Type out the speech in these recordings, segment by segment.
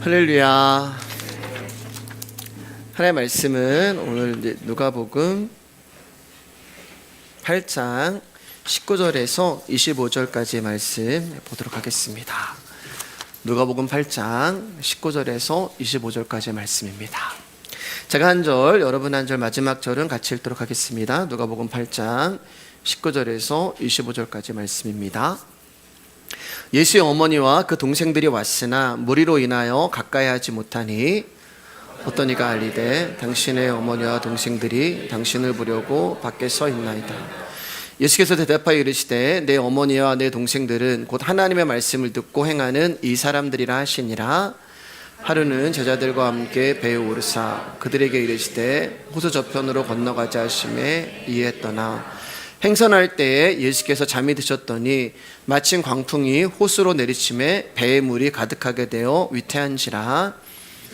할렐루야. 하나님의 말씀은 오늘 이제 누가복음 8장 19절에서 25절까지의 말씀 보도록 하겠습니다. 누가복음 8장 19절에서 25절까지의 말씀입니다. 제가 한 절, 여러분 한 절, 마지막 절은 같이 읽도록 하겠습니다. 누가복음 8장 19절에서 25절까지 말씀입니다. 예수의 어머니와 그 동생들이 왔으나 무리로 인하여 가까이 하지 못하니 어떤 이가 알리되 당신의 어머니와 동생들이 당신을 보려고 밖에 서 있나이다. 예수께서 대답하여 이르시되 내 어머니와 내 동생들은 곧 하나님의 말씀을 듣고 행하는 이 사람들이라 하시니라. 하루는 제자들과 함께 배에 오르사 그들에게 이르시되 호수 저편으로 건너가자 하심에 이해했더나 행선할 때에 예수께서 잠이 드셨더니 마침 광풍이 호수로 내리침에 배에 물이 가득하게 되어 위태한지라.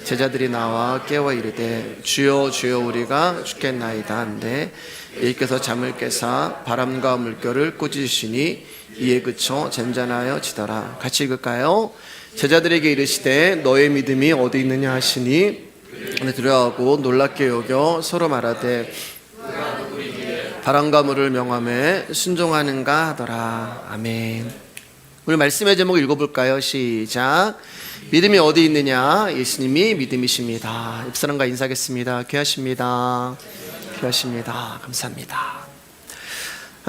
제자들이 나와 깨워 이르되 주여 주여 우리가 죽겠나이다 한데 예수께서 잠을 깨사 바람과 물결을 꾸짖으시니 이에 그쳐 잔잔하여 지더라. 같이 읽을까요? 제자들에게 이르시되 너의 믿음이 어디 있느냐 하시니 두려워하고 놀랍게 여겨 서로 말하되 바람과 물을 명함에 순종하는가 하더라. 아멘. 오늘 말씀의 제목 읽어볼까요? 시작. 믿음이 어디 있느냐? 예수님이 믿음이십니다. 옆사람과 인사하겠습니다. 귀하십니다. 귀하십니다. 감사합니다.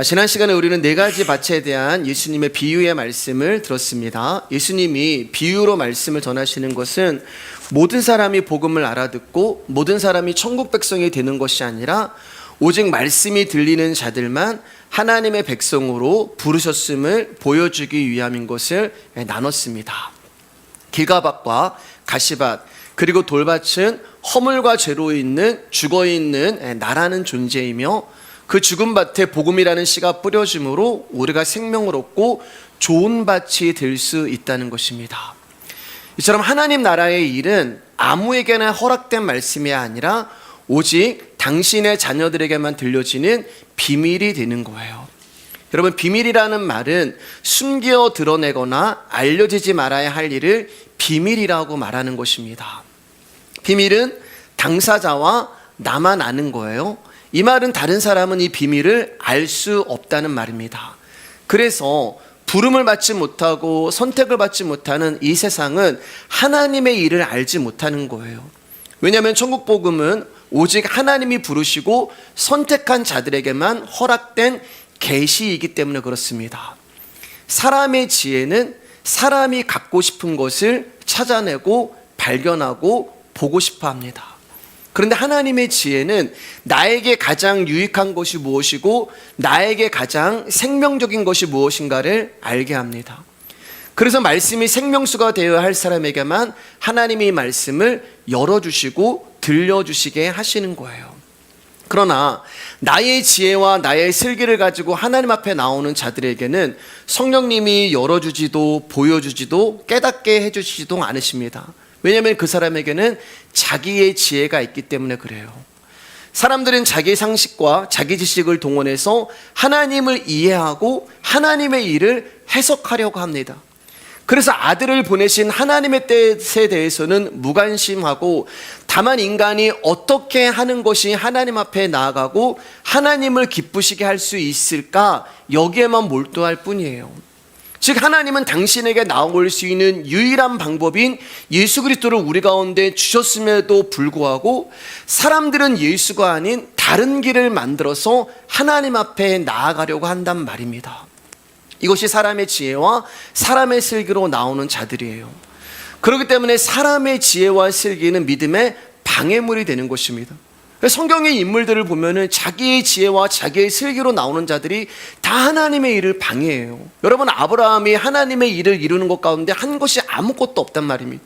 지난 시간에 우리는 네 가지 밭에 대한 예수님의 비유의 말씀을 들었습니다. 예수님이 비유로 말씀을 전하시는 것은 모든 사람이 복음을 알아듣고 모든 사람이 천국 백성이 되는 것이 아니라 오직 말씀이 들리는 자들만 하나님의 백성으로 부르셨음을 보여주기 위함인 것을 나눴습니다. 길가밭과 가시밭 그리고 돌밭은 허물과 죄로 있는 죽어있는 나라는 존재이며 그 죽은 밭에 복음이라는 씨가 뿌려짐으로 우리가 생명을 얻고 좋은 밭이 될 수 있다는 것입니다. 이처럼 하나님 나라의 일은 아무에게나 허락된 말씀이 아니라 오직 당신의 자녀들에게만 들려지는 비밀이 되는 거예요. 여러분, 비밀이라는 말은 숨겨 드러내거나 알려지지 말아야 할 일을 비밀이라고 말하는 것입니다. 비밀은 당사자와 나만 아는 거예요. 이 말은 다른 사람은 이 비밀을 알 수 없다는 말입니다. 그래서 부름을 받지 못하고 선택을 받지 못하는 이 세상은 하나님의 일을 알지 못하는 거예요. 왜냐하면 천국 복음은 오직 하나님이 부르시고 선택한 자들에게만 허락된 계시이기 때문에 그렇습니다. 사람의 지혜는 사람이 갖고 싶은 것을 찾아내고 발견하고 보고 싶어 합니다. 그런데 하나님의 지혜는 나에게 가장 유익한 것이 무엇이고 나에게 가장 생명적인 것이 무엇인가를 알게 합니다. 그래서 말씀이 생명수가 되어야 할 사람에게만 하나님이 말씀을 열어주시고 들려주시게 하시는 거예요. 그러나 나의 지혜와 나의 슬기를 가지고 하나님 앞에 나오는 자들에게는 성령님이 열어주지도 보여주지도 깨닫게 해주시지도 않으십니다. 왜냐하면 그 사람에게는 자기의 지혜가 있기 때문에 그래요. 사람들은 자기 상식과 자기 지식을 동원해서 하나님을 이해하고 하나님의 일을 해석하려고 합니다. 그래서 아들을 보내신 하나님의 뜻에 대해서는 무관심하고 다만 인간이 어떻게 하는 것이 하나님 앞에 나아가고 하나님을 기쁘시게 할 수 있을까 여기에만 몰두할 뿐이에요. 즉 하나님은 당신에게 나올 수 있는 유일한 방법인 예수 그리스도를 우리 가운데 주셨음에도 불구하고 사람들은 예수가 아닌 다른 길을 만들어서 하나님 앞에 나아가려고 한단 말입니다. 이것이 사람의 지혜와 사람의 슬기로 나오는 자들이에요. 그렇기 때문에 사람의 지혜와 슬기는 믿음의 방해물이 되는 것입니다. 성경의 인물들을 보면은 자기의 지혜와 자기의 슬기로 나오는 자들이 다 하나님의 일을 방해해요. 여러분, 아브라함이 하나님의 일을 이루는 것 가운데 한 것이 아무것도 없단 말입니다.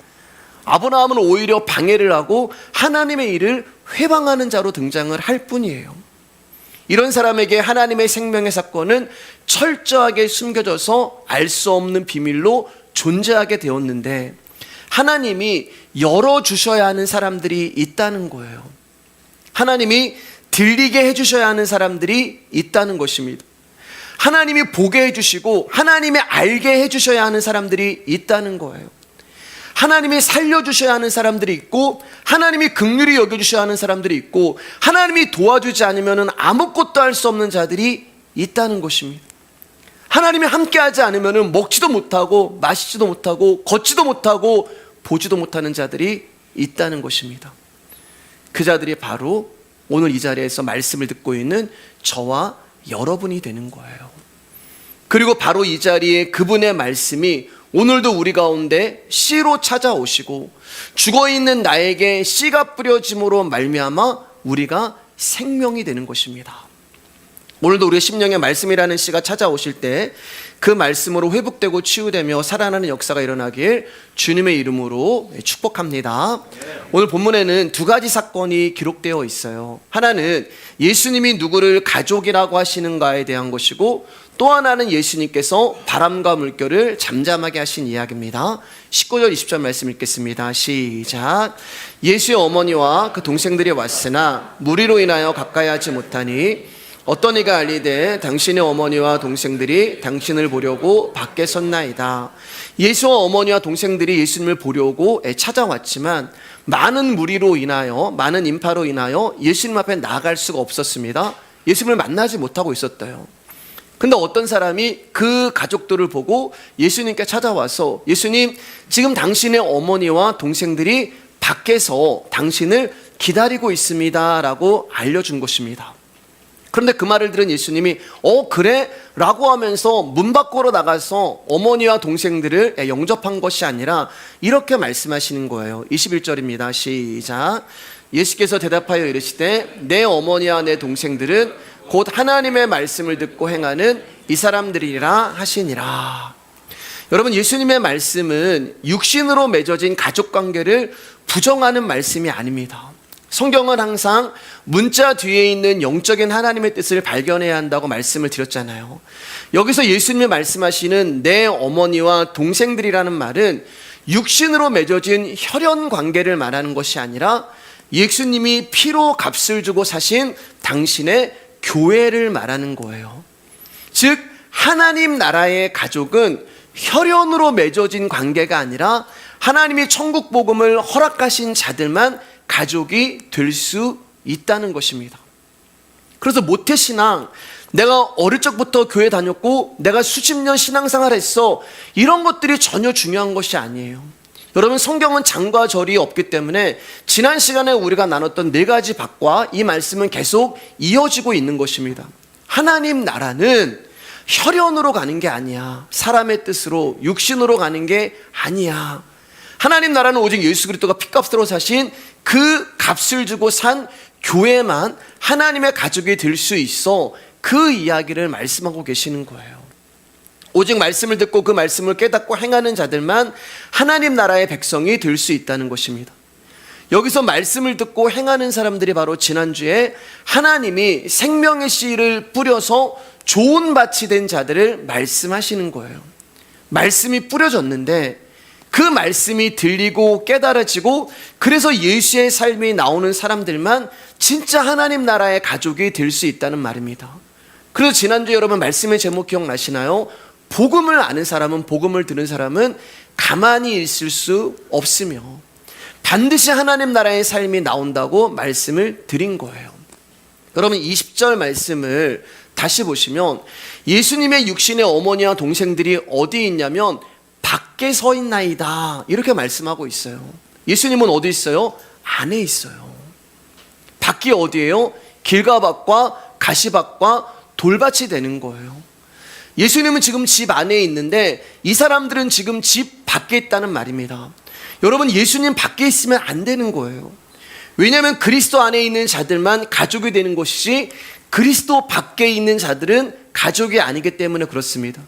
아브라함은 오히려 방해를 하고 하나님의 일을 회방하는 자로 등장을 할 뿐이에요. 이런 사람에게 하나님의 생명의 사건은 철저하게 숨겨져서 알 수 없는 비밀로 존재하게 되었는데 하나님이 열어주셔야 하는 사람들이 있다는 거예요. 하나님이 들리게 해주셔야 하는 사람들이 있다는 것입니다. 하나님이 보게 해주시고 하나님이 알게 해주셔야 하는 사람들이 있다는 거예요. 하나님이 살려주셔야 하는 사람들이 있고, 하나님이 긍휼히 여겨주셔야 하는 사람들이 있고, 하나님이 도와주지 않으면 아무것도 할 수 없는 자들이 있다는 것입니다. 하나님이 함께하지 않으면 먹지도 못하고 마시지도 못하고 걷지도 못하고 보지도 못하는 자들이 있다는 것입니다. 그 자들이 바로 오늘 이 자리에서 말씀을 듣고 있는 저와 여러분이 되는 거예요. 그리고 바로 이 자리에 그분의 말씀이 오늘도 우리 가운데 씨로 찾아오시고, 죽어있는 나에게 씨가 뿌려짐으로 말미암아 우리가 생명이 되는 것입니다. 오늘도 우리의 심령에 말씀이라는 씨가 찾아오실 때 그 말씀으로 회복되고 치유되며 살아나는 역사가 일어나길 주님의 이름으로 축복합니다. 오늘 본문에는 두 가지 사건이 기록되어 있어요. 하나는 예수님이 누구를 가족이라고 하시는가에 대한 것이고, 또 하나는 예수님께서 바람과 물결을 잠잠하게 하신 이야기입니다. 19절 20절 말씀 읽겠습니다. 시작. 예수의 어머니와 그 동생들이 왔으나 무리로 인하여 가까이 하지 못하니 어떤 이가 알리되 당신의 어머니와 동생들이 당신을 보려고 밖에 섰나이다. 예수와 어머니와 동생들이 예수님을 보려고 찾아왔지만 많은 무리로 인하여, 많은 인파로 인하여 예수님 앞에 나아갈 수가 없었습니다. 예수님을 만나지 못하고 있었대요. 근데 어떤 사람이 그 가족들을 보고 예수님께 찾아와서, 예수님, 지금 당신의 어머니와 동생들이 밖에서 당신을 기다리고 있습니다 라고 알려준 것입니다. 그런데 그 말을 들은 예수님이 그래? 라고 하면서 문 밖으로 나가서 어머니와 동생들을 영접한 것이 아니라 이렇게 말씀하시는 거예요. 21절입니다. 시작. 예수께서 대답하여 이르시되 내 어머니와 내 동생들은 곧 하나님의 말씀을 듣고 행하는 이 사람들이라 하시니라. 여러분, 예수님의 말씀은 육신으로 맺어진 가족관계를 부정하는 말씀이 아닙니다. 성경은 항상 문자 뒤에 있는 영적인 하나님의 뜻을 발견해야 한다고 말씀을 드렸잖아요. 여기서 예수님이 말씀하시는 내 어머니와 동생들이라는 말은 육신으로 맺어진 혈연 관계를 말하는 것이 아니라 예수님이 피로 값을 주고 사신 당신의 교회를 말하는 거예요. 즉 하나님 나라의 가족은 혈연으로 맺어진 관계가 아니라 하나님이 천국 복음을 허락하신 자들만 가족이 될 수 있다는 것입니다. 그래서 모태신앙, 내가 어릴 적부터 교회 다녔고 내가 수십 년 신앙생활 했어, 이런 것들이 전혀 중요한 것이 아니에요. 여러분, 성경은 장과 절이 없기 때문에 지난 시간에 우리가 나눴던 네 가지 박과 이 말씀은 계속 이어지고 있는 것입니다. 하나님 나라는 혈연으로 가는 게 아니야. 사람의 뜻으로, 육신으로 가는 게 아니야. 하나님 나라는 오직 예수 그리스도가 피값으로 사신 그 값을 주고 산 교회만 하나님의 가족이 될 수 있어, 그 이야기를 말씀하고 계시는 거예요. 오직 말씀을 듣고 그 말씀을 깨닫고 행하는 자들만 하나님 나라의 백성이 될 수 있다는 것입니다. 여기서 말씀을 듣고 행하는 사람들이 바로 지난주에 하나님이 생명의 씨를 뿌려서 좋은 밭이 된 자들을 말씀하시는 거예요. 말씀이 뿌려졌는데 그 말씀이 들리고 깨달아지고, 그래서 예수의 삶이 나오는 사람들만 진짜 하나님 나라의 가족이 될 수 있다는 말입니다. 그래서 지난주에 여러분 말씀의 제목 기억나시나요? 복음을 아는 사람은, 복음을 들은 사람은 가만히 있을 수 없으며 반드시 하나님 나라의 삶이 나온다고 말씀을 드린 거예요. 여러분, 20절 말씀을 다시 보시면 예수님의 육신의 어머니와 동생들이 어디 있냐면 밖에 서 있나이다, 이렇게 말씀하고 있어요. 예수님은 어디 있어요? 안에 있어요. 밖이 어디예요? 길과 밭과 가시밭과 돌밭이 되는 거예요. 예수님은 지금 집 안에 있는데 이 사람들은 지금 집 밖에 있다는 말입니다. 여러분, 예수님 밖에 있으면 안 되는 거예요. 왜냐하면 그리스도 안에 있는 자들만 가족이 되는 것이지 그리스도 밖에 있는 자들은 가족이 아니기 때문에 그렇습니다.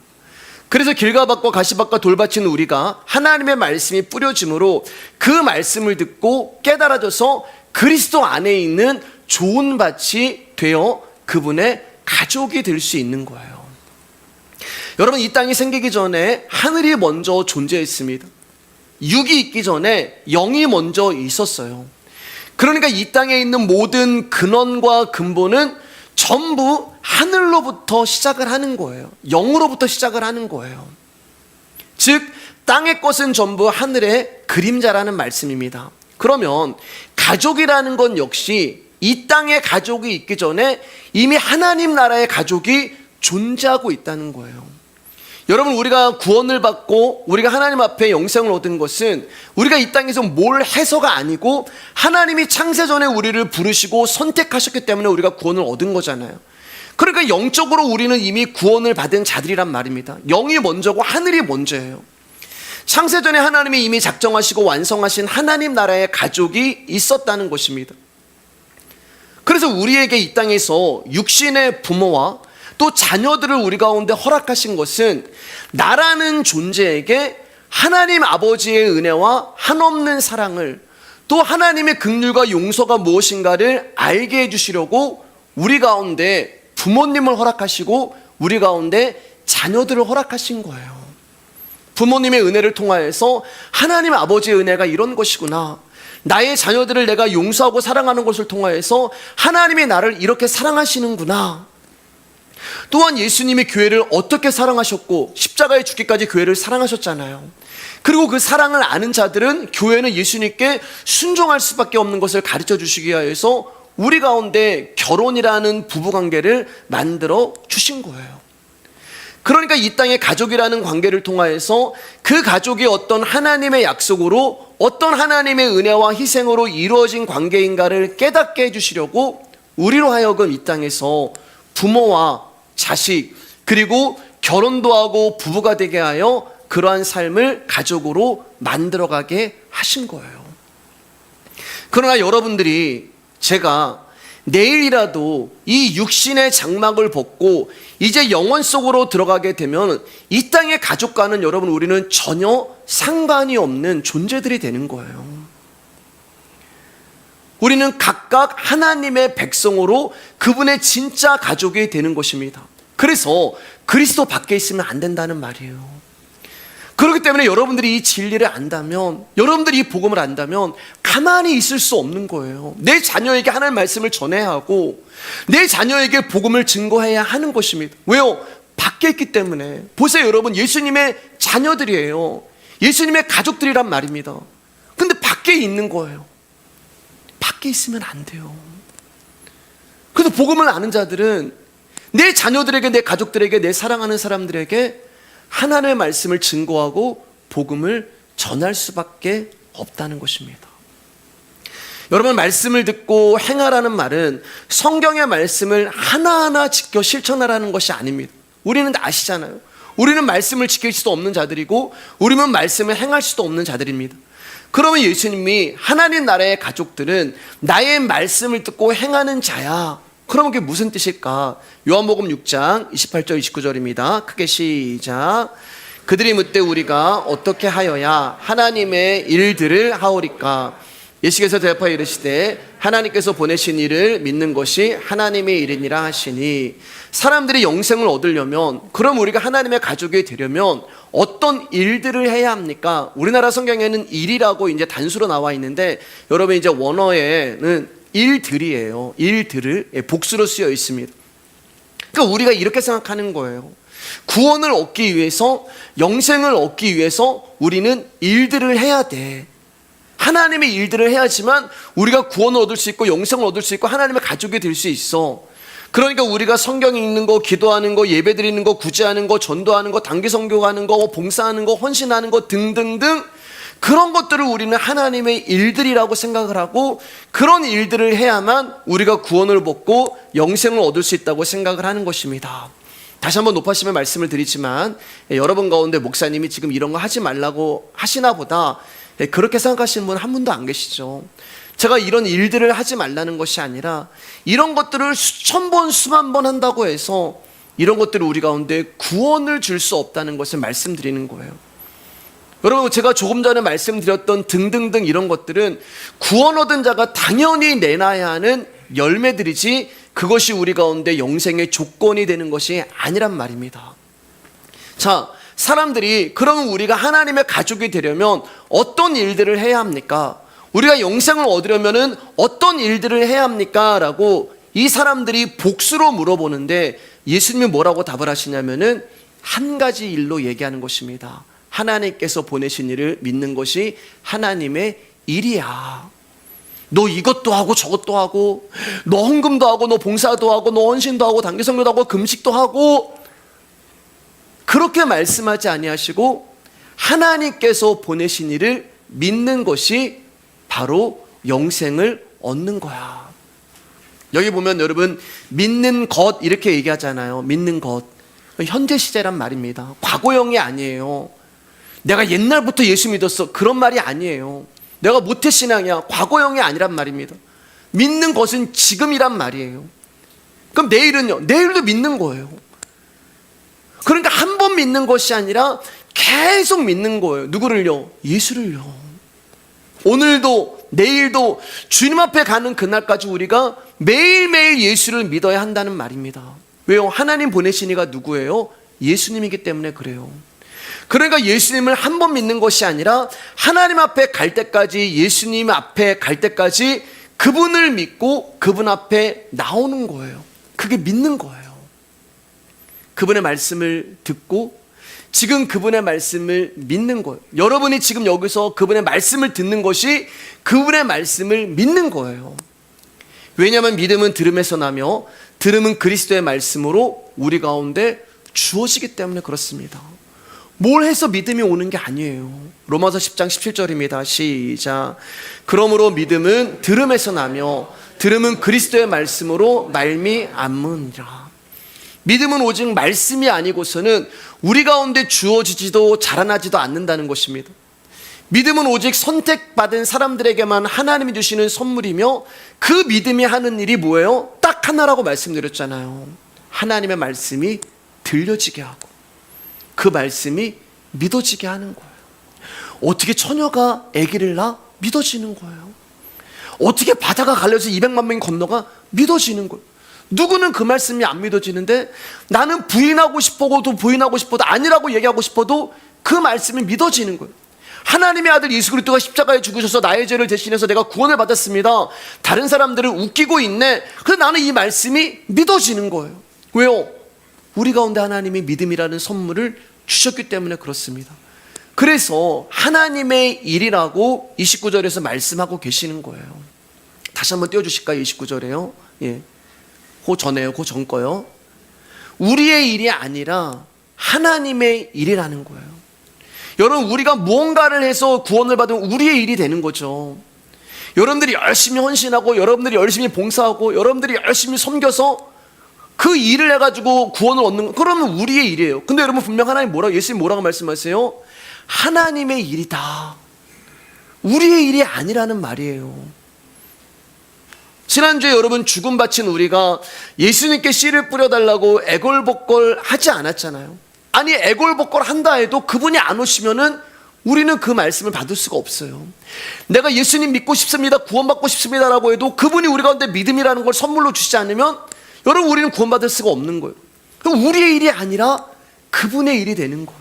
그래서 길과 밭과 가시밭과 돌밭인 우리가 하나님의 말씀이 뿌려짐으로 그 말씀을 듣고 깨달아져서 그리스도 안에 있는 좋은 밭이 되어 그분의 가족이 될 수 있는 거예요. 여러분, 이 땅이 생기기 전에 하늘이 먼저 존재했습니다. 육이 있기 전에 영이 먼저 있었어요. 그러니까 이 땅에 있는 모든 근원과 근본은 전부 하늘로부터 시작을 하는 거예요. 영으로부터 시작을 하는 거예요. 즉 땅의 것은 전부 하늘의 그림자라는 말씀입니다. 그러면 가족이라는 건 역시 이 땅에 가족이 있기 전에 이미 하나님 나라의 가족이 존재하고 있다는 거예요. 여러분, 우리가 구원을 받고 우리가 하나님 앞에 영생을 얻은 것은 우리가 이 땅에서 뭘 해서가 아니고 하나님이 창세전에 우리를 부르시고 선택하셨기 때문에 우리가 구원을 얻은 거잖아요. 그러니까 영적으로 우리는 이미 구원을 받은 자들이란 말입니다. 영이 먼저고 하늘이 먼저예요. 창세전에 하나님이 이미 작정하시고 완성하신 하나님 나라의 가족이 있었다는 것입니다. 그래서 우리에게 이 땅에서 육신의 부모와 또 자녀들을 우리 가운데 허락하신 것은 나라는 존재에게 하나님 아버지의 은혜와 한없는 사랑을, 또 하나님의 긍휼과 용서가 무엇인가를 알게 해주시려고 우리 가운데 부모님을 허락하시고 우리 가운데 자녀들을 허락하신 거예요. 부모님의 은혜를 통하여서 하나님 아버지의 은혜가 이런 것이구나, 나의 자녀들을 내가 용서하고 사랑하는 것을 통하여서 하나님이 나를 이렇게 사랑하시는구나. 또한 예수님이 교회를 어떻게 사랑하셨고 십자가에 죽기까지 교회를 사랑하셨잖아요. 그리고 그 사랑을 아는 자들은 교회는 예수님께 순종할 수밖에 없는 것을 가르쳐 주시기 위해서 우리 가운데 결혼이라는 부부관계를 만들어 주신 거예요. 그러니까 이 땅의 가족이라는 관계를 통하여서 그 가족이 어떤 하나님의 약속으로, 어떤 하나님의 은혜와 희생으로 이루어진 관계인가를 깨닫게 해주시려고 우리로 하여금 이 땅에서 부모와 자식, 그리고 결혼도 하고 부부가 되게 하여 그러한 삶을 가족으로 만들어가게 하신 거예요. 그러나 여러분들이, 제가 내일이라도 이 육신의 장막을 벗고 이제 영원 속으로 들어가게 되면 이 땅의 가족과는 여러분, 우리는 전혀 상관이 없는 존재들이 되는 거예요. 우리는 각각 하나님의 백성으로 그분의 진짜 가족이 되는 것입니다. 그래서 그리스도 밖에 있으면 안 된다는 말이에요. 그렇기 때문에 여러분들이 이 진리를 안다면, 여러분들이 이 복음을 안다면 가만히 있을 수 없는 거예요. 내 자녀에게 하나님의 말씀을 전해야 하고 내 자녀에게 복음을 증거해야 하는 것입니다. 왜요? 밖에 있기 때문에. 보세요 여러분, 예수님의 자녀들이에요. 예수님의 가족들이란 말입니다. 근데 밖에 있는 거예요. 밖에 있으면 안 돼요. 그래서 복음을 아는 자들은 내 자녀들에게, 내 가족들에게, 내 사랑하는 사람들에게 하나님의 말씀을 증거하고 복음을 전할 수밖에 없다는 것입니다. 여러분, 말씀을 듣고 행하라는 말은 성경의 말씀을 하나하나 지켜 실천하라는 것이 아닙니다. 우리는 아시잖아요. 우리는 말씀을 지킬 수도 없는 자들이고 우리는 말씀을 행할 수도 없는 자들입니다. 그러면 예수님이 하나님 나라의 가족들은 나의 말씀을 듣고 행하는 자야. 그러면 그게 무슨 뜻일까? 요한복음 6장 28절 29절입니다. 크게 시작. 그들이 묻되 우리가 어떻게 하여야 하나님의 일들을 하오리까? 예수께서 대답하여 이르시되 하나님께서 보내신 일을 믿는 것이 하나님의 일이니라 하시니, 사람들이 영생을 얻으려면, 그럼 우리가 하나님의 가족이 되려면 어떤 일들을 해야 합니까? 우리나라 성경에는 일이라고 이제 단수로 나와 있는데 여러분, 이제 원어에는 일들이에요. 일들을 복수로 쓰여 있습니다. 그러니까 우리가 이렇게 생각하는 거예요. 구원을 얻기 위해서, 영생을 얻기 위해서 우리는 일들을 해야 돼. 하나님의 일들을 해야지만 우리가 구원을 얻을 수 있고 영생을 얻을 수 있고 하나님의 가족이 될 수 있어. 그러니까 우리가 성경 읽는 거, 기도하는 거, 예배 드리는 거, 구제하는 거, 전도하는 거, 단기 선교하는 거, 봉사하는 거, 헌신하는 거 등등등, 그런 것들을 우리는 하나님의 일들이라고 생각을 하고 그런 일들을 해야만 우리가 구원을 받고 영생을 얻을 수 있다고 생각을 하는 것입니다. 다시 한번 높아심의 말씀을 드리지만 여러분 가운데 목사님이 지금 이런 거 하지 말라고 하시나 보다 그렇게 생각하시는 분 한 분도 안 계시죠. 제가 이런 일들을 하지 말라는 것이 아니라 이런 것들을 수천 번 수만 번 한다고 해서 이런 것들을 우리 가운데 구원을 줄 수 없다는 것을 말씀드리는 거예요. 여러분, 제가 조금 전에 말씀드렸던 등등등 이런 것들은 구원 얻은 자가 당연히 내놔야 하는 열매들이지 그것이 우리 가운데 영생의 조건이 되는 것이 아니란 말입니다. 자, 사람들이 그러면 우리가 하나님의 가족이 되려면 어떤 일들을 해야 합니까? 우리가 영생을 얻으려면 어떤 일들을 해야 합니까? 라고 이 사람들이 복수로 물어보는데 예수님이 뭐라고 답을 하시냐면은 한 가지 일로 얘기하는 것입니다. 하나님께서 보내신 이를 믿는 것이 하나님의 일이야. 너 이것도 하고 저것도 하고, 너 헌금도 하고, 너 봉사도 하고, 너 헌신도 하고, 단기성교도 하고, 금식도 하고, 그렇게 말씀하지 아니하시고 하나님께서 보내신 이를 믿는 것이 바로 영생을 얻는 거야. 여기 보면 여러분, 믿는 것 이렇게 얘기하잖아요. 믿는 것, 현재 시제란 말입니다. 과거형이 아니에요. 내가 옛날부터 예수 믿었어, 그런 말이 아니에요. 내가 모태신앙이야, 과거형이 아니란 말입니다. 믿는 것은 지금이란 말이에요. 그럼 내일은요? 내일도 믿는 거예요. 그러니까 한 번 믿는 것이 아니라 계속 믿는 거예요. 누구를요? 예수를요. 오늘도 내일도 주님 앞에 가는 그날까지 우리가 매일매일 예수를 믿어야 한다는 말입니다. 왜요? 하나님 보내신 이가 누구예요? 예수님이기 때문에 그래요. 그러니까 예수님을 한 번 믿는 것이 아니라 하나님 앞에 갈 때까지, 예수님 앞에 갈 때까지 그분을 믿고 그분 앞에 나오는 거예요. 그게 믿는 거예요. 그분의 말씀을 듣고 지금 그분의 말씀을 믿는 거예요. 여러분이 지금 여기서 그분의 말씀을 듣는 것이 그분의 말씀을 믿는 거예요. 왜냐하면 믿음은 들음에서 나며 들음은 그리스도의 말씀으로 우리 가운데 주어지기 때문에 그렇습니다. 뭘 해서 믿음이 오는 게 아니에요. 로마서 10장 17절입니다. 시작. 그러므로 믿음은 들음에서 나며 들음은 그리스도의 말씀으로 말미암으니라. 믿음은 오직 말씀이 아니고서는 우리 가운데 주어지지도 자라나지도 않는다는 것입니다. 믿음은 오직 선택받은 사람들에게만 하나님이 주시는 선물이며 그 믿음이 하는 일이 뭐예요? 딱 하나라고 말씀드렸잖아요. 하나님의 말씀이 들려지게 하고 그 말씀이 믿어지게 하는 거예요. 어떻게 처녀가 아기를 낳아? 믿어지는 거예요. 어떻게 바다가 갈려서 200만 명이 건너가? 믿어지는 거예요. 누구는 그 말씀이 안 믿어지는데 나는 부인하고 싶어도 부인하고 싶어도 아니라고 얘기하고 싶어도 그 말씀이 믿어지는 거예요. 하나님의 아들 예수 그리스도가 십자가에 죽으셔서 나의 죄를 대신해서 내가 구원을 받았습니다. 다른 사람들을 웃기고 있네. 그래서 나는 이 말씀이 믿어지는 거예요. 왜요? 우리 가운데 하나님이 믿음이라는 선물을 주셨기 때문에 그렇습니다. 그래서 하나님의 일이라고 29절에서 말씀하고 계시는 거예요. 다시 한번 띄워주실까요? 29절에요. 예. 그 전에요. 그 전 거요. 우리의 일이 아니라 하나님의 일이라는 거예요. 여러분, 우리가 무언가를 해서 구원을 받으면 우리의 일이 되는 거죠. 여러분들이 열심히 헌신하고 여러분들이 열심히 봉사하고 여러분들이 열심히 섬겨서 그 일을 해가지고 구원을 얻는 거, 그러면 우리의 일이에요. 근데 여러분, 분명 하나님 뭐라고, 예수님 뭐라고 말씀하세요? 하나님의 일이다. 우리의 일이 아니라는 말이에요. 지난주에 여러분, 죽음 바친 우리가 예수님께 씨를 뿌려달라고 애걸복걸 하지 않았잖아요. 아니, 애걸복걸 한다 해도 그분이 안 오시면은 우리는 그 말씀을 받을 수가 없어요. 내가 예수님 믿고 싶습니다, 구원받고 싶습니다라고 해도 그분이 우리 가운데 믿음이라는 걸 선물로 주시지 않으면 여러분, 우리는 구원받을 수가 없는 거예요. 그럼 우리의 일이 아니라 그분의 일이 되는 거예요.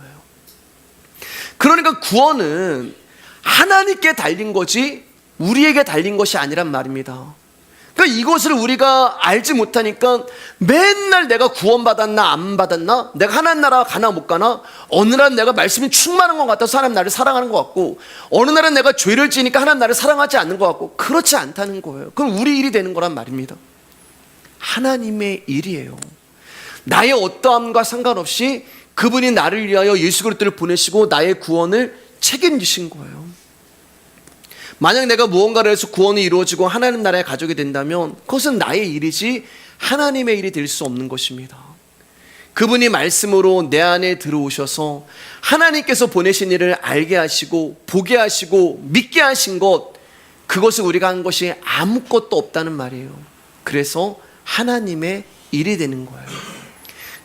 그러니까 구원은 하나님께 달린 거지 우리에게 달린 것이 아니란 말입니다. 그러니까 이것을 우리가 알지 못하니까 맨날 내가 구원받았나 안 받았나, 내가 하나님 나라 가나 못 가나, 어느 날은 내가 말씀이 충만한 것 같아서 하나님 나를 사랑하는 것 같고 어느 날은 내가 죄를 지니까 하나님 나를 사랑하지 않는 것 같고, 그렇지 않다는 거예요. 그럼 우리 일이 되는 거란 말입니다. 하나님의 일이에요. 나의 어떠함과 상관없이 그분이 나를 위하여 예수 그리스도를 보내시고 나의 구원을 책임지신 거예요. 만약 내가 무언가를 해서 구원이 이루어지고 하나님 나라의 가족이 된다면 그것은 나의 일이지 하나님의 일이 될 수 없는 것입니다. 그분이 말씀으로 내 안에 들어오셔서 하나님께서 보내신 일을 알게 하시고 보게 하시고 믿게 하신 것, 그것을 우리가 한 것이 아무것도 없다는 말이에요. 그래서 하나님의 일이 되는 거예요.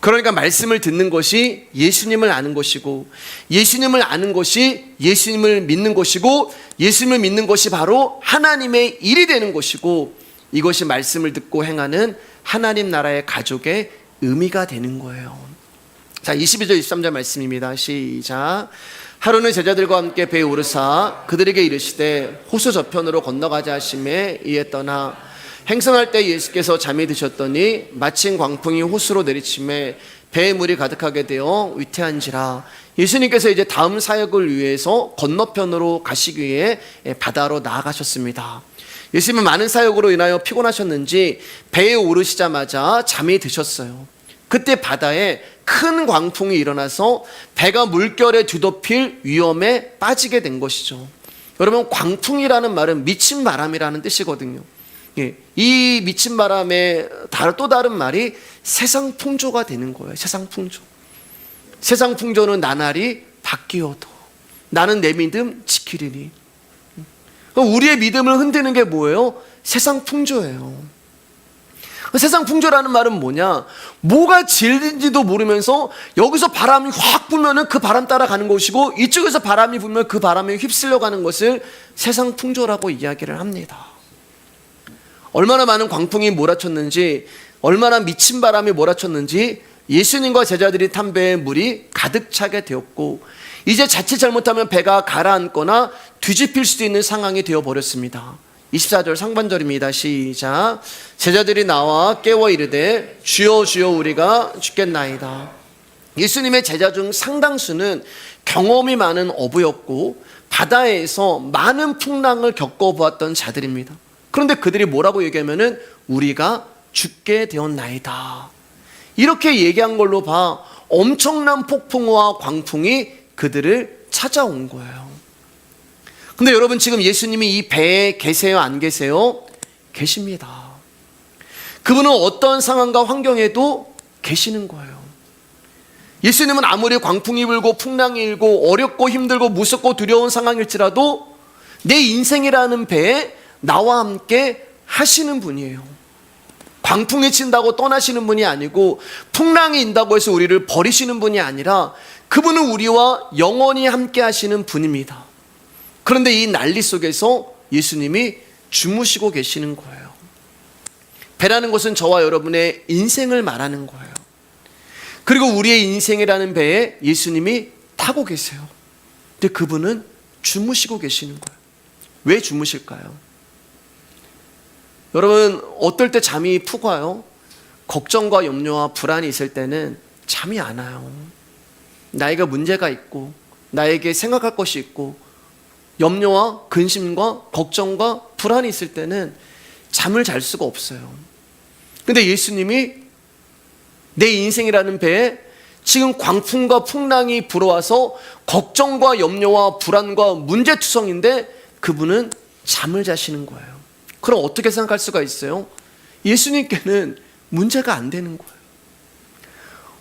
그러니까 말씀을 듣는 것이 예수님을 아는 것이고, 예수님을 아는 것이 예수님을 믿는 것이고, 예수님을 믿는 것이 바로 하나님의 일이 되는 것이고, 이것이 말씀을 듣고 행하는 하나님 나라의 가족의 의미가 되는 거예요. 자, 22절 23절 말씀입니다. 시작. 하루는 제자들과 함께 배에 오르사 그들에게 이르시되 호수 저편으로 건너가자 하심에 이에 떠나 행성할 때 예수께서 잠이 드셨더니 마침 광풍이 호수로 내리침에 배에 물이 가득하게 되어 위태한지라. 예수님께서 이제 다음 사역을 위해서 건너편으로 가시기 위해 바다로 나아가셨습니다. 예수님은 많은 사역으로 인하여 피곤하셨는지 배에 오르시자마자 잠이 드셨어요. 그때 바다에 큰 광풍이 일어나서 배가 물결에 뒤덮일 위험에 빠지게 된 것이죠. 여러분, 광풍이라는 말은 미친 바람이라는 뜻이거든요. 이 미친 바람의 또 다른 말이 세상 풍조가 되는 거예요. 세상 풍조. 세상 풍조는 나날이 바뀌어도 나는 내 믿음 지키리니. 우리의 믿음을 흔드는 게 뭐예요? 세상 풍조예요. 세상 풍조라는 말은 뭐냐? 뭐가 진리인지도 모르면서 여기서 바람이 확 불면은 그 바람 따라가는 것이고, 이쪽에서 바람이 불면 그 바람에 휩쓸려 가는 것을 세상 풍조라고 이야기를 합니다. 얼마나 많은 광풍이 몰아쳤는지, 얼마나 미친 바람이 몰아쳤는지 예수님과 제자들이 탄 배에 물이 가득 차게 되었고, 이제 자칫 잘못하면 배가 가라앉거나 뒤집힐 수도 있는 상황이 되어버렸습니다. 24절 상반절입니다. 시작. 제자들이 나와 깨워 이르되 주여 주여 우리가 죽겠나이다. 예수님의 제자 중 상당수는 경험이 많은 어부였고 바다에서 많은 풍랑을 겪어보았던 자들입니다. 그런데 그들이 뭐라고 얘기하면은 우리가 죽게 되었나이다. 이렇게 얘기한 걸로 봐 엄청난 폭풍과 광풍이 그들을 찾아온 거예요. 근데 여러분, 지금 예수님이 이 배에 계세요, 안 계세요? 계십니다. 그분은 어떤 상황과 환경에도 계시는 거예요. 예수님은 아무리 광풍이 불고 풍랑이 일고 어렵고 힘들고 무섭고 두려운 상황일지라도 내 인생이라는 배에 나와 함께 하시는 분이에요. 광풍이 친다고 떠나시는 분이 아니고 풍랑이 인다고 해서 우리를 버리시는 분이 아니라 그분은 우리와 영원히 함께 하시는 분입니다. 그런데 이 난리 속에서 예수님이 주무시고 계시는 거예요. 배라는 것은 저와 여러분의 인생을 말하는 거예요. 그리고 우리의 인생이라는 배에 예수님이 타고 계세요. 근데 그분은 주무시고 계시는 거예요. 왜 주무실까요? 여러분, 어떨 때 잠이 푹 와요? 걱정과 염려와 불안이 있을 때는 잠이 안 와요. 나에게 문제가 있고 나에게 생각할 것이 있고 염려와 근심과 걱정과 불안이 있을 때는 잠을 잘 수가 없어요. 근데 예수님이 내 인생이라는 배에 지금 광풍과 풍랑이 불어와서 걱정과 염려와 불안과 문제투성인데 그분은 잠을 자시는 거예요. 그럼 어떻게 생각할 수가 있어요? 예수님께는 문제가 안 되는 거예요.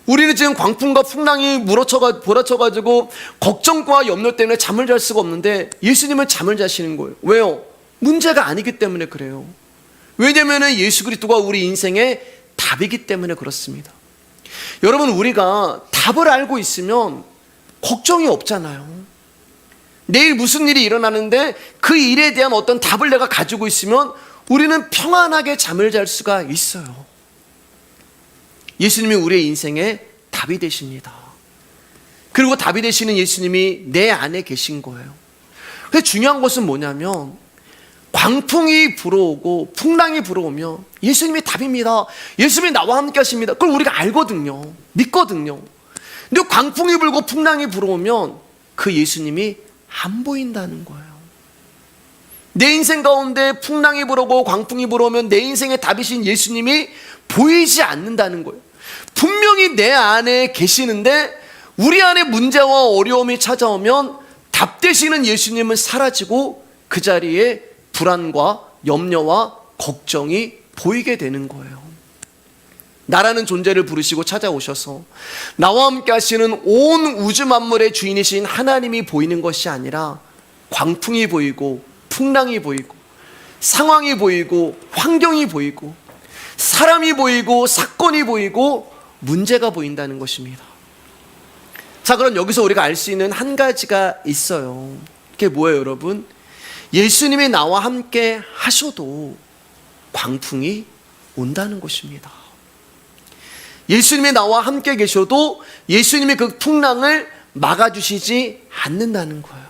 우리는 지금 광풍과 풍랑이 몰아쳐가지고 걱정과 염려 때문에 잠을 잘 수가 없는데 예수님은 잠을 자시는 거예요. 왜요? 문제가 아니기 때문에 그래요. 왜냐하면 예수 그리스도가 우리 인생의 답이기 때문에 그렇습니다. 여러분, 우리가 답을 알고 있으면 걱정이 없잖아요. 내일 무슨 일이 일어나는데 그 일에 대한 어떤 답을 내가 가지고 있으면 우리는 평안하게 잠을 잘 수가 있어요. 예수님이 우리의 인생의 답이 되십니다. 그리고 답이 되시는 예수님이 내 안에 계신 거예요. 근데 중요한 것은 뭐냐면 광풍이 불어오고 풍랑이 불어오면 예수님이 답입니다. 예수님이 나와 함께 하십니다. 그걸 우리가 알거든요. 믿거든요. 근데 광풍이 불고 풍랑이 불어오면 그 예수님이 안 보인다는 거예요. 내 인생 가운데 풍랑이 불어오고 광풍이 불어오면 내 인생의 답이신 예수님이 보이지 않는다는 거예요. 분명히 내 안에 계시는데 우리 안에 문제와 어려움이 찾아오면 답 되시는 예수님은 사라지고 그 자리에 불안과 염려와 걱정이 보이게 되는 거예요. 나라는 존재를 부르시고 찾아오셔서 나와 함께 하시는 온 우주 만물의 주인이신 하나님이 보이는 것이 아니라 광풍이 보이고 풍랑이 보이고 상황이 보이고 환경이 보이고 사람이 보이고 사건이 보이고 문제가 보인다는 것입니다. 자, 그럼 여기서 우리가 알 수 있는 한 가지가 있어요. 그게 뭐예요, 여러분? 예수님이 나와 함께 하셔도 광풍이 온다는 것입니다. 예수님이 나와 함께 계셔도 예수님이 그 풍랑을 막아주시지 않는다는 거예요.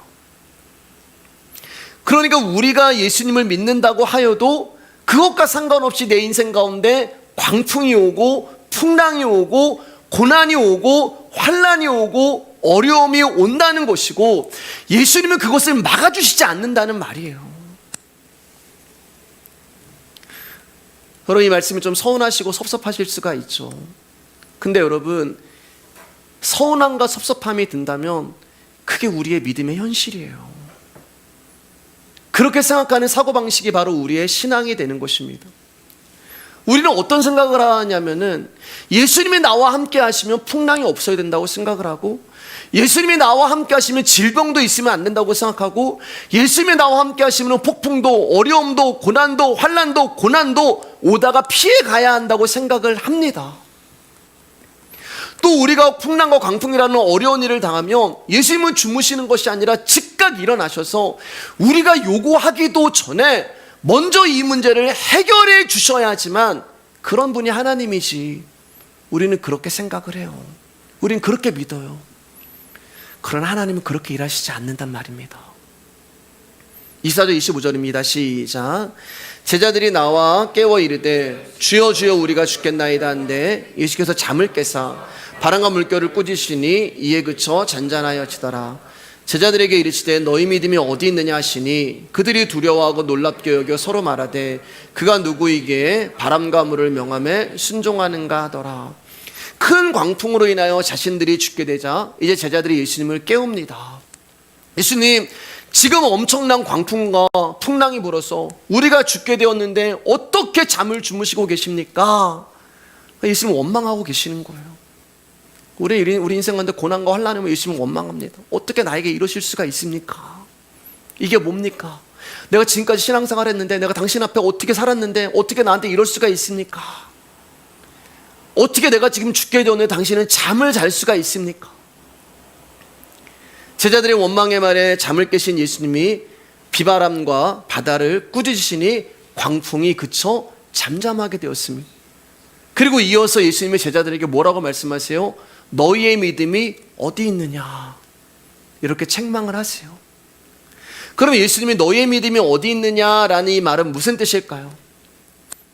그러니까 우리가 예수님을 믿는다고 하여도 그것과 상관없이 내 인생 가운데 광풍이 오고 풍랑이 오고 고난이 오고 환난이 오고 어려움이 온다는 것이고, 예수님은 그것을 막아주시지 않는다는 말이에요. 여러분, 이 말씀이 좀 서운하시고 섭섭하실 수가 있죠. 근데 여러분, 서운함과 섭섭함이 든다면 그게 우리의 믿음의 현실이에요. 그렇게 생각하는 사고방식이 바로 우리의 신앙이 되는 것입니다. 우리는 어떤 생각을 하냐면은, 예수님이 나와 함께 하시면 풍랑이 없어야 된다고 생각을 하고, 예수님이 나와 함께 하시면 질병도 있으면 안 된다고 생각하고, 예수님이 나와 함께 하시면 폭풍도 어려움도 고난도 환난도 고난도 오다가 피해 가야 한다고 생각을 합니다. 또 우리가 풍랑과 광풍이라는 어려운 일을 당하면 예수님은 주무시는 것이 아니라 즉각 일어나셔서 우리가 요구하기도 전에 먼저 이 문제를 해결해 주셔야지만 그런 분이 하나님이지, 우리는 그렇게 생각을 해요. 우리는 그렇게 믿어요. 그러나 하나님은 그렇게 일하시지 않는단 말입니다. 24절 25절입니다. 시작. 제자들이 나와 깨워 이르되 주여 주여 우리가 죽겠나이다 한데 예수께서 잠을 깨사 바람과 물결을 꾸짖으시니 이에 그쳐 잔잔하여지더라. 제자들에게 이르시되 너희 믿음이 어디 있느냐 하시니 그들이 두려워하고 놀랍게 여겨 서로 말하되 그가 누구이기에 바람과 물을 명함에 순종하는가 하더라. 큰 광풍으로 인하여 자신들이 죽게 되자 이제 제자들이 예수님을 깨웁니다. 예수님, 지금 엄청난 광풍과 풍랑이 불어서 우리가 죽게 되었는데 어떻게 잠을 주무시고 계십니까? 예수님 원망하고 계시는 거예요. 우리 인생 가운데 고난과 환난이 오면 예수님은 원망합니다. 어떻게 나에게 이러실 수가 있습니까? 이게 뭡니까? 내가 지금까지 신앙생활 했는데, 내가 당신 앞에 어떻게 살았는데 어떻게 나한테 이럴 수가 있습니까? 어떻게 내가 지금 죽게 되었는데 당신은 잠을 잘 수가 있습니까? 제자들의 원망의 말에 잠을 깨신 예수님이 비바람과 바다를 꾸짖으시니 광풍이 그쳐 잠잠하게 되었습니다. 그리고 이어서 예수님의 제자들에게 뭐라고 말씀하세요? 너희의 믿음이 어디 있느냐, 이렇게 책망을 하세요. 그럼 예수님이 너희의 믿음이 어디 있느냐라는 이 말은 무슨 뜻일까요?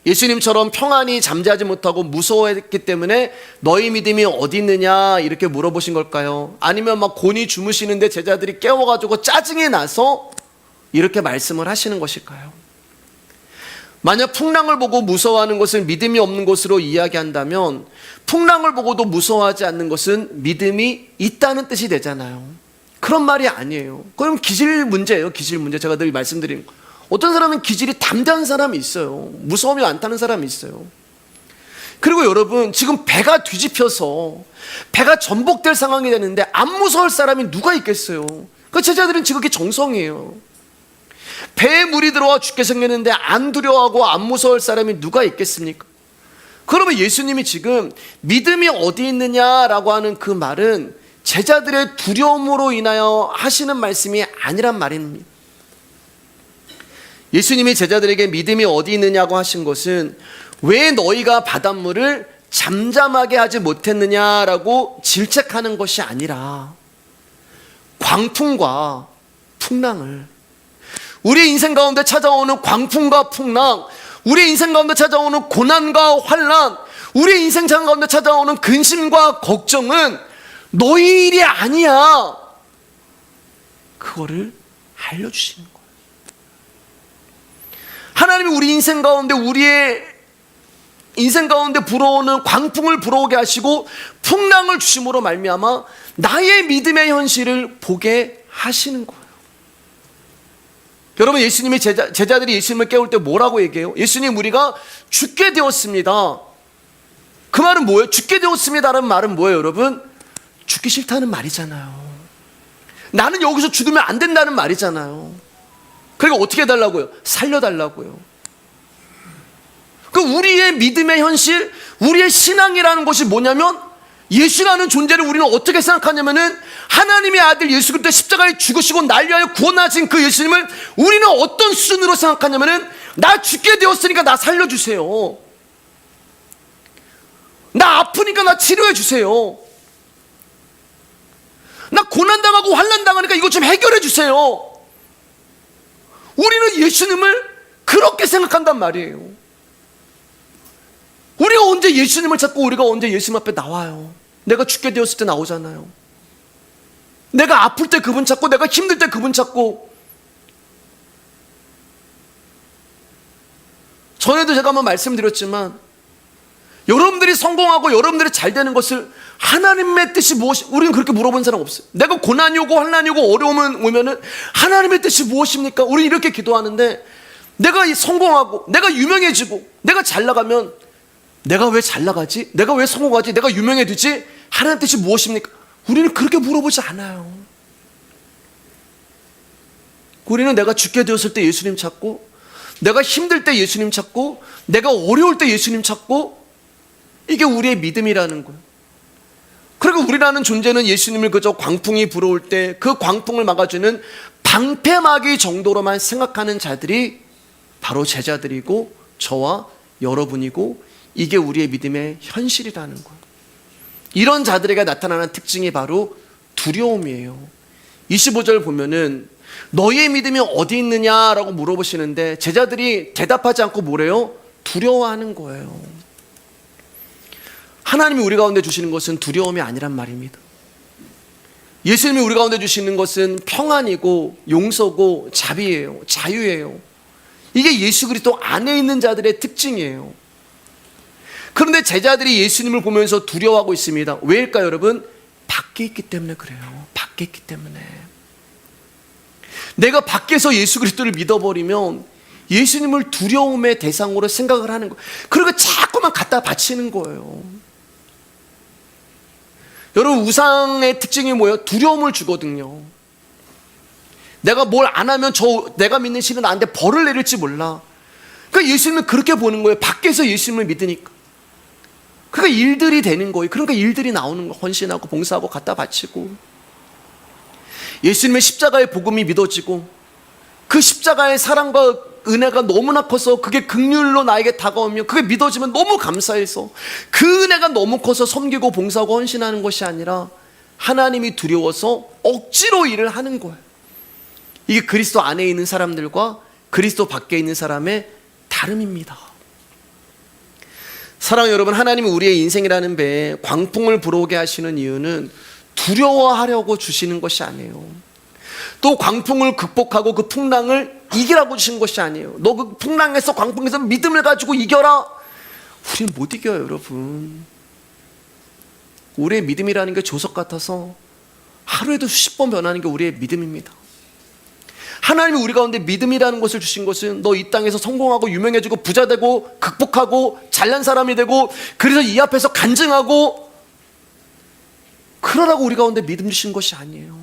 예수님처럼 평안히 잠자지 못하고 무서워했기 때문에 너희 믿음이 어디 있느냐 이렇게 물어보신 걸까요? 아니면 막 곤히 주무시는데 제자들이 깨워가지고 짜증이 나서 이렇게 말씀을 하시는 것일까요? 만약 풍랑을 보고 무서워하는 것을 믿음이 없는 것으로 이야기한다면 풍랑을 보고도 무서워하지 않는 것은 믿음이 있다는 뜻이 되잖아요. 그런 말이 아니에요. 그럼 기질 문제예요. 기질 문제. 제가 늘 말씀드리는 거. 어떤 사람은 기질이 담대한 사람이 있어요. 무서움이 안 타는 사람이 있어요. 그리고 여러분, 지금 배가 뒤집혀서 배가 전복될 상황이 되는데 안 무서울 사람이 누가 있겠어요? 그 제자들은 지금 그게 정성이에요. 배에 물이 들어와 죽게 생겼는데 안 두려워하고 안 무서울 사람이 누가 있겠습니까? 그러면 예수님이 지금 믿음이 어디 있느냐라고 하는 그 말은 제자들의 두려움으로 인하여 하시는 말씀이 아니란 말입니다. 예수님이 제자들에게 믿음이 어디 있느냐고 하신 것은 왜 너희가 바닷물을 잠잠하게 하지 못했느냐라고 질책하는 것이 아니라 광풍과 풍랑을, 우리 인생 가운데 찾아오는 광풍과 풍랑, 우리 인생 가운데 찾아오는 고난과 환난, 우리 인생 가운데 찾아오는 근심과 걱정은 너희 일이 아니야. 그거를 알려주시는 거예요. 하나님이 우리 인생 가운데, 우리의 인생 가운데 불어오는 광풍을 불어오게 하시고 풍랑을 주심으로 말미암아 나의 믿음의 현실을 보게 하시는 거예요. 여러분, 예수님이 제자들이 예수님을 깨울 때 뭐라고 얘기해요? 예수님, 우리가 죽게 되었습니다. 그 말은 뭐예요? 죽게 되었습니다라는 말은 뭐예요, 여러분? 죽기 싫다는 말이잖아요. 나는 여기서 죽으면 안 된다는 말이잖아요. 그러니까 어떻게 해달라고요? 살려달라고요. 그 우리의 믿음의 현실, 우리의 신앙이라는 것이 뭐냐면, 예수라는 존재를 우리는 어떻게 생각하냐면은 하나님의 아들 예수 그리스도 십자가에 죽으시고 날 위하여 구원하신 그 예수님을 우리는 어떤 수준으로 생각하냐면은, 나 죽게 되었으니까 나 살려주세요. 나 아프니까 나 치료해 주세요. 나 고난당하고 환난당하니까 이것 좀 해결해 주세요. 우리는 예수님을 그렇게 생각한단 말이에요. 우리가 언제 예수님을 찾고 우리가 언제 예수님 앞에 나와요? 내가 죽게 되었을 때 나오잖아요. 내가 아플 때 그분 찾고, 내가 힘들 때 그분 찾고. 전에도 제가 한번 말씀드렸지만, 여러분들이 성공하고 여러분들이 잘 되는 것을 하나님의 뜻이 무엇이, 우리는 그렇게 물어본 사람 없어요. 내가 고난이 오고 환난이 오고 어려움은 오면은 하나님의 뜻이 무엇입니까? 우리는 이렇게 기도하는데, 내가 성공하고 내가 유명해지고 내가 잘 나가면, 내가 왜 잘 나가지? 내가 왜 성공하지? 내가 유명해지지? 하나님의 뜻이 무엇입니까? 우리는 그렇게 물어보지 않아요. 우리는 내가 죽게 되었을 때 예수님 찾고, 내가 힘들 때 예수님 찾고, 내가 어려울 때 예수님 찾고, 이게 우리의 믿음이라는 거예요. 그리고 우리라는 존재는 예수님을 그저 광풍이 불어올 때 그 광풍을 막아주는 방패막이 정도로만 생각하는 자들이 바로 제자들이고 저와 여러분이고, 이게 우리의 믿음의 현실이라는 거예요. 이런 자들에게 나타나는 특징이 바로 두려움이에요. 25절 보면은 너희의 믿음이 어디 있느냐라고 물어보시는데, 제자들이 대답하지 않고 뭐래요? 두려워하는 거예요. 하나님이 우리 가운데 주시는 것은 두려움이 아니란 말입니다. 예수님이 우리 가운데 주시는 것은 평안이고 용서고 자비예요. 자유예요. 이게 예수 그리스도 안에 있는 자들의 특징이에요. 그런데 제자들이 예수님을 보면서 두려워하고 있습니다. 왜일까요, 여러분? 밖에 있기 때문에 그래요. 밖에 있기 때문에. 내가 밖에서 예수 그리스도를 믿어버리면 예수님을 두려움의 대상으로 생각을 하는 거예요. 그리고 자꾸만 갖다 바치는 거예요. 여러분, 우상의 특징이 뭐예요? 두려움을 주거든요. 내가 뭘 안 하면 내가 믿는 신은 나한테 벌을 내릴지 몰라. 그러니까 예수님은 그렇게 보는 거예요. 밖에서 예수님을 믿으니까. 그러니까 일들이 되는 거예요. 그러니까 일들이 나오는 거예요. 헌신하고 봉사하고 갖다 바치고. 예수님의 십자가의 복음이 믿어지고, 그 십자가의 사랑과 은혜가 너무나 커서 그게 긍휼로 나에게 다가오며, 그게 믿어지면 너무 감사해서 그 은혜가 너무 커서 섬기고 봉사하고 헌신하는 것이 아니라 하나님이 두려워서 억지로 일을 하는 거예요. 이게 그리스도 안에 있는 사람들과 그리스도 밖에 있는 사람의 다름입니다. 사랑하는 여러분, 하나님이 우리의 인생이라는 배에 광풍을 불어오게 하시는 이유는 두려워하려고 주시는 것이 아니에요. 또 광풍을 극복하고 그 풍랑을 이기라고 주신 것이 아니에요. 너 그 풍랑에서, 광풍에서 믿음을 가지고 이겨라. 우리는 못 이겨요, 여러분. 우리의 믿음이라는 게 조석 같아서 하루에도 수십 번 변하는 게 우리의 믿음입니다. 하나님이 우리 가운데 믿음이라는 것을 주신 것은 너 이 땅에서 성공하고 유명해지고 부자 되고 극복하고 잘난 사람이 되고, 그래서 이 앞에서 간증하고 그러라고 우리 가운데 믿음 주신 것이 아니에요.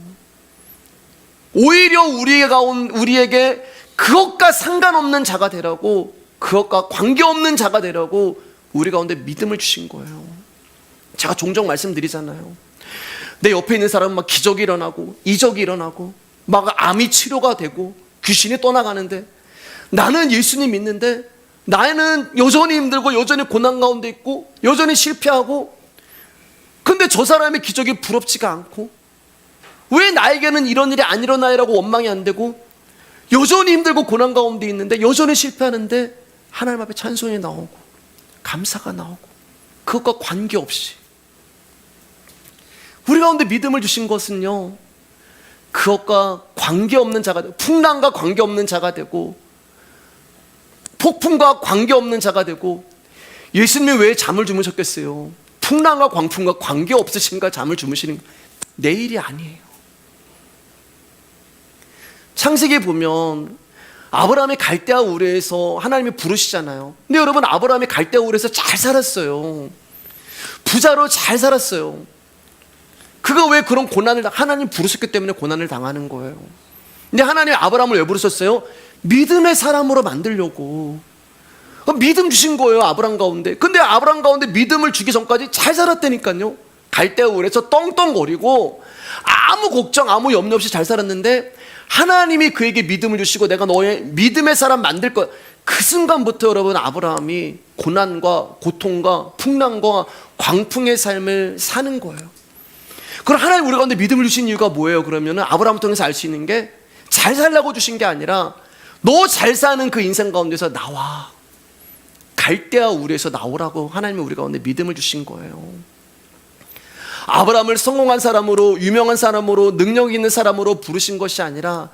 오히려 우리에게 그것과 상관없는 자가 되라고, 그것과 관계없는 자가 되라고 우리 가운데 믿음을 주신 거예요. 제가 종종 말씀드리잖아요. 내 옆에 있는 사람은 막 기적이 일어나고 이적이 일어나고 막 암이 치료가 되고 귀신이 떠나가는데, 나는 예수님 믿는데 나는 여전히 힘들고 여전히 고난 가운데 있고 여전히 실패하고, 근데 저 사람의 기적이 부럽지가 않고, 왜 나에게는 이런 일이 안 일어나요라고 원망이 안 되고, 여전히 힘들고 고난 가운데 있는데 여전히 실패하는데 하나님 앞에 찬송이 나오고 감사가 나오고, 그것과 관계없이 우리 가운데 믿음을 주신 것은요, 그것과 관계없는 자가 되고, 풍랑과 관계없는 자가 되고, 폭풍과 관계없는 자가 되고. 예수님이 왜 잠을 주무셨겠어요? 풍랑과 광풍과 관계없으신가 잠을 주무시는 거예요. 내 일이 아니에요. 창세기에 보면 아브라함이 갈대아 우르에서 하나님이 부르시잖아요. 근데 여러분, 아브라함이 갈대아 우르에서 잘 살았어요. 부자로 잘 살았어요. 그가 왜 그런 고난을, 하나님 부르셨기 때문에 고난을 당하는 거예요. 근데 하나님이 아브라함을 왜 부르셨어요? 믿음의 사람으로 만들려고. 믿음 주신 거예요, 아브라함 가운데. 근데 아브라함 가운데 믿음을 주기 전까지 잘 살았다니까요. 갈대아 우르에서 떵떵거리고 아무 걱정 아무 염려 없이 잘 살았는데, 하나님이 그에게 믿음을 주시고 내가 너의 믿음의 사람 만들 거야. 그 순간부터 여러분, 아브라함이 고난과 고통과 풍랑과 광풍의 삶을 사는 거예요. 그럼 하나님 우리 가운데 믿음을 주신 이유가 뭐예요? 그러면 아브라함을 통해서 알 수 있는 게, 잘 살라고 주신 게 아니라 너 잘 사는 그 인생 가운데서 나와, 갈대아 우르에서 나오라고 하나님이 우리 가운데 믿음을 주신 거예요. 아브라함을 성공한 사람으로, 유명한 사람으로, 능력 있는 사람으로 부르신 것이 아니라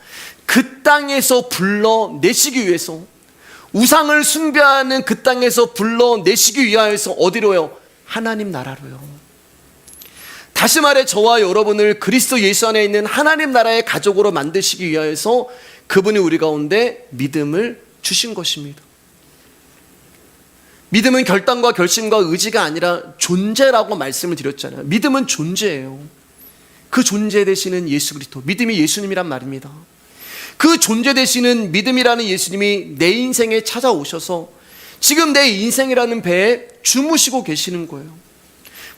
그 땅에서 불러내시기 위해서, 우상을 숭배하는 그 땅에서 불러내시기 위하여서 어디로요? 하나님 나라로요. 다시 말해 저와 여러분을 그리스도 예수 안에 있는 하나님 나라의 가족으로 만드시기 위하여서 그분이 우리 가운데 믿음을 주신 것입니다. 믿음은 결단과 결심과 의지가 아니라 존재라고 말씀을 드렸잖아요. 믿음은 존재예요. 그 존재 되시는 예수 그리스도, 믿음이 예수님이란 말입니다. 그 존재 되시는 믿음이라는 예수님이 내 인생에 찾아오셔서 지금 내 인생이라는 배에 주무시고 계시는 거예요.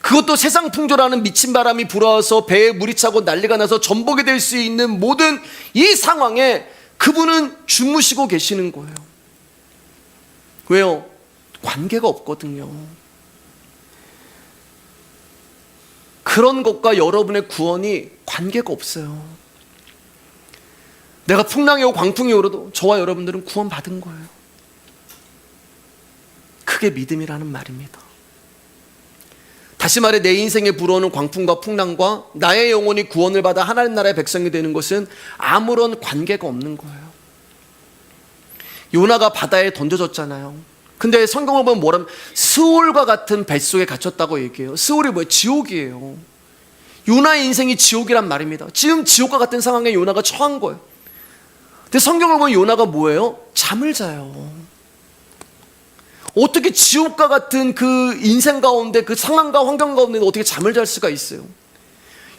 그것도 세상 풍조라는 미친 바람이 불어와서 배에 물이 차고 난리가 나서 전복이 될 수 있는 모든 이 상황에 그분은 주무시고 계시는 거예요. 왜요? 관계가 없거든요. 그런 것과 여러분의 구원이 관계가 없어요. 내가 풍랑이 오고 광풍이 오르도 저와 여러분들은 구원 받은 거예요. 그게 믿음이라는 말입니다. 다시 말해 내 인생에 불어오는 광풍과 풍랑과 나의 영혼이 구원을 받아 하나님 나라의 백성이 되는 것은 아무런 관계가 없는 거예요. 요나가 바다에 던져졌잖아요. 근데 성경을 보면 뭐라면 스올과 같은 뱃속에 갇혔다고 얘기해요. 스올이 뭐예요? 지옥이에요. 요나의 인생이 지옥이란 말입니다. 지금 지옥과 같은 상황에 요나가 처한 거예요. 근데 성경을 보면 요나가 뭐예요? 잠을 자요. 어떻게 지옥과 같은 그 인생 가운데, 그 상황과 환경 가운데 어떻게 잠을 잘 수가 있어요?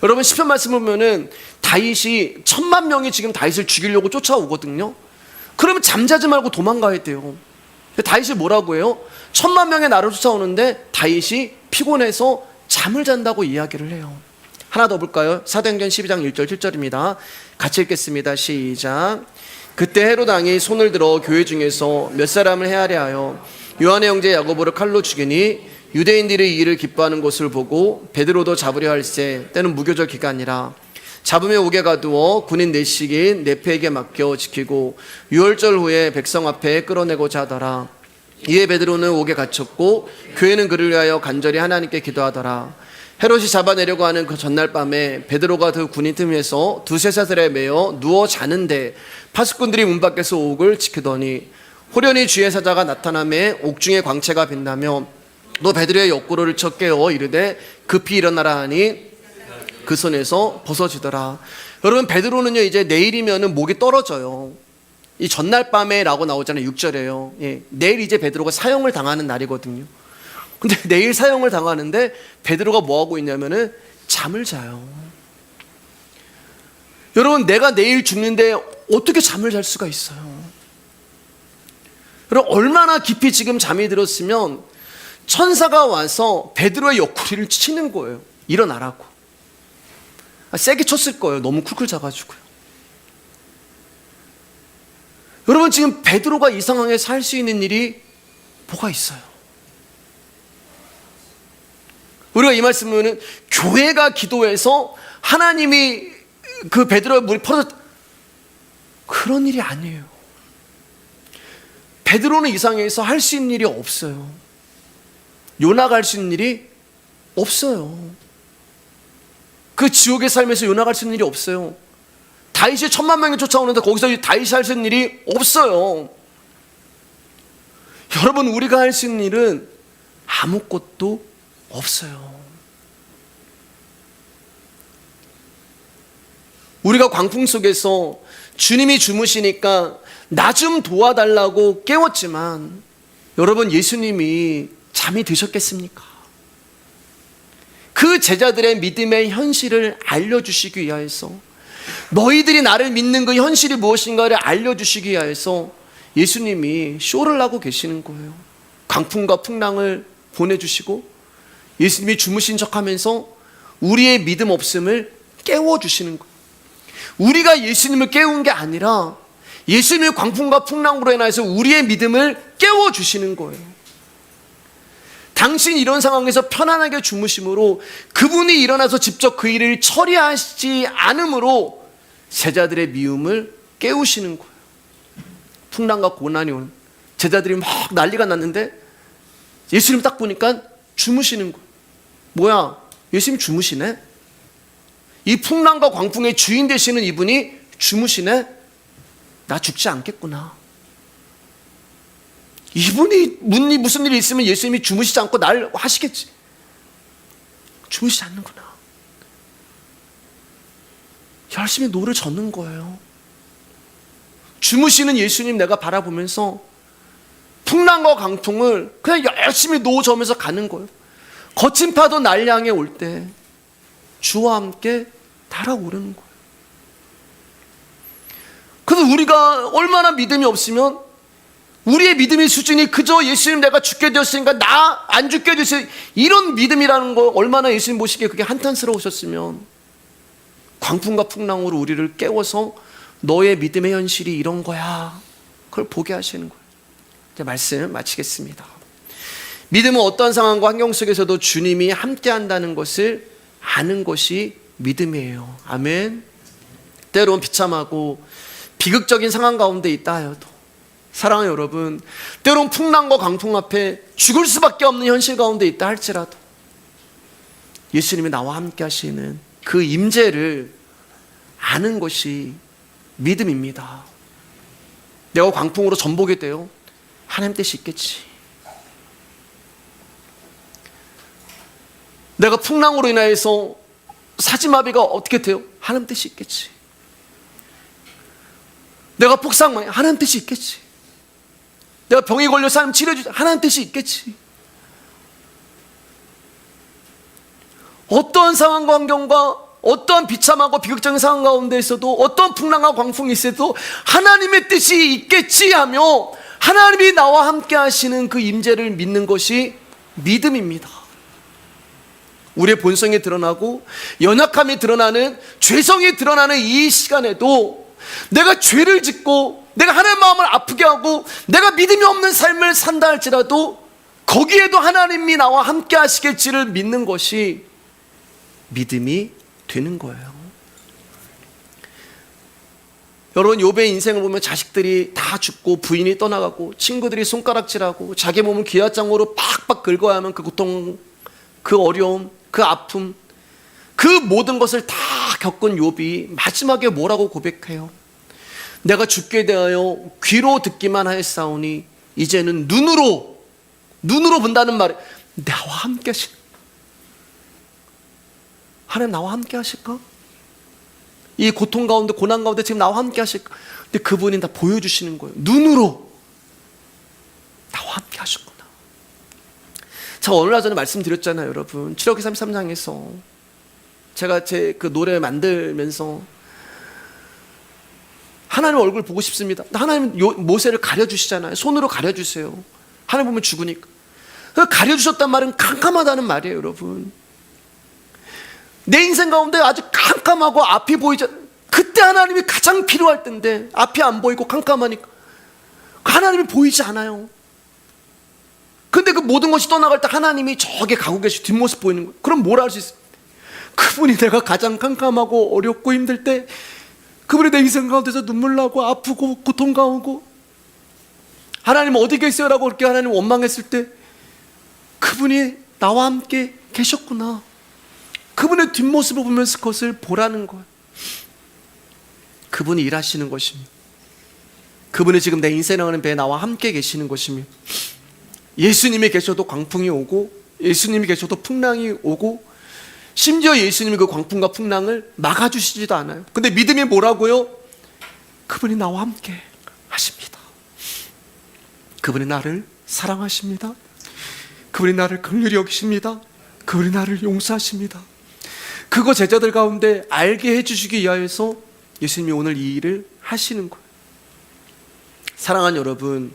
여러분 시편 말씀을 보면은 다윗이 10,000명이 지금 다윗을 죽이려고 쫓아오거든요. 그러면 잠자지 말고 도망가야 돼요. 근데 다윗이 뭐라고 해요? 10,000,000명의 나를 쫓아오는데 다윗이 피곤해서 잠을 잔다고 이야기를 해요. 하나 더 볼까요? 사도행전 12장 1절 7절입니다. 같이 읽겠습니다. 시작. 그때 헤롯 왕이 손을 들어 교회 중에서 몇 사람을 헤아려 하여 요한의 형제 야고보를 칼로 죽이니 유대인들이 이 일을 기뻐하는 것을 보고 베드로도 잡으려 할세. 때는 무교절 기간이라 잡으며 옥에 가두어 군인 내식인 네페에게 맡겨 지키고 유월절 후에 백성 앞에 끌어내고자 하더라. 이에 베드로는 옥에 갇혔고 교회는 그를 위하여 간절히 하나님께 기도하더라. 헤롯이 잡아내려고 하는 그 전날 밤에 베드로가 그 군인 틈에서 두세 사슬에 매어 누워 자는데 파수꾼들이 문 밖에서 옥을 지키더니 호련히 주의 사자가 나타나매 옥중의 광채가 빛나며 너 베드로의 옆구리를 쳐 깨어 이르되 급히 일어나라 하니 그 손에서 벗어지더라. 여러분 베드로는요 이제 내일이면은 목이 떨어져요. 이 전날 밤에 라고 나오잖아요. 6절에요. 예, 내일 이제 베드로가 사형을 당하는 날이거든요. 근데 내일 사형을 당하는데 베드로가 뭐 하고 있냐면은 잠을 자요. 여러분 내가 내일 죽는데 어떻게 잠을 잘 수가 있어요? 여러분 얼마나 깊이 지금 잠이 들었으면 천사가 와서 베드로의 옆구리를 치는 거예요. 일어나라고. 세게 쳤을 거예요. 너무 쿨쿨 자가지고요. 여러분 지금 베드로가 이 상황에서 할 수 있는 일이 뭐가 있어요? 우리가 이 말씀은 교회가 기도해서 하나님이 그 베드로의 물이 퍼져, 그런 일이 아니에요. 베드로는 이 상황에서 할 수 있는 일이 없어요. 요나가 할 수 있는 일이 없어요. 그 지옥의 삶에서 요나가 할 수 있는 일이 없어요. 다윗이 10,000,000명이 쫓아오는데 거기서 다윗이 할 수 있는 일이 없어요. 여러분 우리가 할 수 있는 일은 아무것도 없어요. 우리가 광풍 속에서 주님이 주무시니까 나 좀 도와달라고 깨웠지만 여러분 예수님이 잠이 드셨겠습니까? 그 제자들의 믿음의 현실을 알려주시기 위하여서, 너희들이 나를 믿는 그 현실이 무엇인가를 알려주시기 위하여서 예수님이 쇼를 하고 계시는 거예요. 광풍과 풍랑을 보내주시고 예수님이 주무신 척하면서 우리의 믿음 없음을 깨워주시는 거예요. 우리가 예수님을 깨운 게 아니라 예수님의 광풍과 풍랑으로 인해서 우리의 믿음을 깨워주시는 거예요. 당신 이런 상황에서 편안하게 주무심으로 그분이 일어나서 직접 그 일을 처리하지 않으므로 제자들의 미움을 깨우시는 거예요. 풍랑과 고난이 오는 제자들이 막 난리가 났는데 예수님 딱 보니까 주무시는 거예요. 뭐야? 예수님 주무시네? 이 풍랑과 광풍의 주인 되시는 이분이 주무시네? 나 죽지 않겠구나. 이분이 무슨 일이 있으면 예수님이 주무시지 않고 날 하시겠지. 주무시지 않는구나. 열심히 노를 젓는 거예요. 주무시는 예수님 내가 바라보면서 풍랑과 강풍을 그냥 열심히 노 저으면서 가는 거예요. 거친 파도 날 향해 올 때 주와 함께 달아오르는 거예요. 그래서 우리가 얼마나 믿음이 없으면 우리의 믿음의 수준이 그저 예수님 내가 죽게 되었으니까 나 안 죽게 되었으니 이런 믿음이라는 거 얼마나 예수님 보시기에 그게 한탄스러우셨으면 광풍과 풍랑으로 우리를 깨워서 너의 믿음의 현실이 이런 거야 그걸 보게 하시는 거예요. 이제 말씀 마치겠습니다. 믿음은 어떤 상황과 환경 속에서도 주님이 함께 한다는 것을 아는 것이 믿음이에요. 아멘. 때로는 비참하고 비극적인 상황 가운데 있다 하여도 사랑하는 여러분, 때로는 풍랑과 강풍 앞에 죽을 수밖에 없는 현실 가운데 있다 할지라도 예수님이 나와 함께 하시는 그 임재를 아는 것이 믿음입니다. 내가 광풍으로 전복이 돼요. 하나님 뜻이 있겠지. 내가 풍랑으로 인하여서 사지마비가 어떻게 돼요? 하나님 뜻이 있겠지. 내가 폭삭망해. 하나님 뜻이 있겠지. 내가 병이 걸려 사람 치료해주자. 하나님 뜻이 있겠지. 어떠한 상황과 환경과 어떠한 비참하고 비극적인 상황 가운데 있어도 어떠한 풍랑과 광풍이 있어도 하나님의 뜻이 있겠지 하며 하나님이 나와 함께 하시는 그 임재를 믿는 것이 믿음입니다. 우리의 본성이 드러나고 연약함이 드러나는 죄성이 드러나는 이 시간에도 내가 죄를 짓고 내가 하나님의 마음을 아프게 하고 내가 믿음이 없는 삶을 산다 할지라도 거기에도 하나님이 나와 함께 하시겠지를 믿는 것이 믿음이 되는 거예요. 여러분, 욥의 인생을 보면 자식들이 다 죽고 부인이 떠나가고 친구들이 손가락질하고 자기 몸을 기아장으로 팍팍 긁어야 하면 그 고통, 그 어려움, 그 아픔, 그 모든 것을 다 겪은 욥이 마지막에 뭐라고 고백해요? 내가 죽게 대하여 귀로 듣기만 하였사오니 이제는 눈으로 본다는 말에 나와 함께 하실까? 하나님 나와 함께 하실까? 이 고통 가운데 고난 가운데 지금 나와 함께 하실까? 근데 그분이 다 보여주시는 거예요. 눈으로 나와 함께 하셨구나. 제가 어느 날 전에 말씀드렸잖아요, 여러분. 출애굽기 33장에서 제가 제 그 노래 만들면서 하나님 얼굴 보고 싶습니다. 하나님 모세를 가려주시잖아요. 손으로 가려주세요. 하나님 보면 죽으니까. 가려주셨단 말은 캄캄하다는 말이에요, 여러분. 내 인생 가운데 아주 캄캄하고 앞이 보이지 않아요. 그때 하나님이 가장 필요할 때인데 앞이 안 보이고 캄캄하니까 하나님이 보이지 않아요. 근데 그 모든 것이 떠나갈 때 하나님이 저기 가고 계시 뒷모습 보이는 거예요. 그럼 뭘 할 수 있어요? 그분이 내가 가장 캄캄하고 어렵고 힘들 때 그분이 내 인생 가운데서 눈물 나고 아프고 고통 가오고 하나님 어디 계세요? 라고 그렇게 하나님 원망했을 때 그분이 나와 함께 계셨구나. 그분의 뒷모습을 보면서 그것을 보라는 거예요. 그분이 일하시는 것입니다. 그분이 지금 내 인생이라는 배에 나와 함께 계시는 것입니다. 예수님이 계셔도 광풍이 오고 예수님이 계셔도 풍랑이 오고 심지어 예수님이 그 광풍과 풍랑을 막아주시지도 않아요. 근데 믿음이 뭐라고요? 그분이 나와 함께 하십니다. 그분이 나를 사랑하십니다. 그분이 나를 긍휼히 여기십니다. 그분이 나를 용서하십니다. 그거 제자들 가운데 알게 해주시기 위하여서 예수님이 오늘 이 일을 하시는 거예요. 사랑하는 여러분,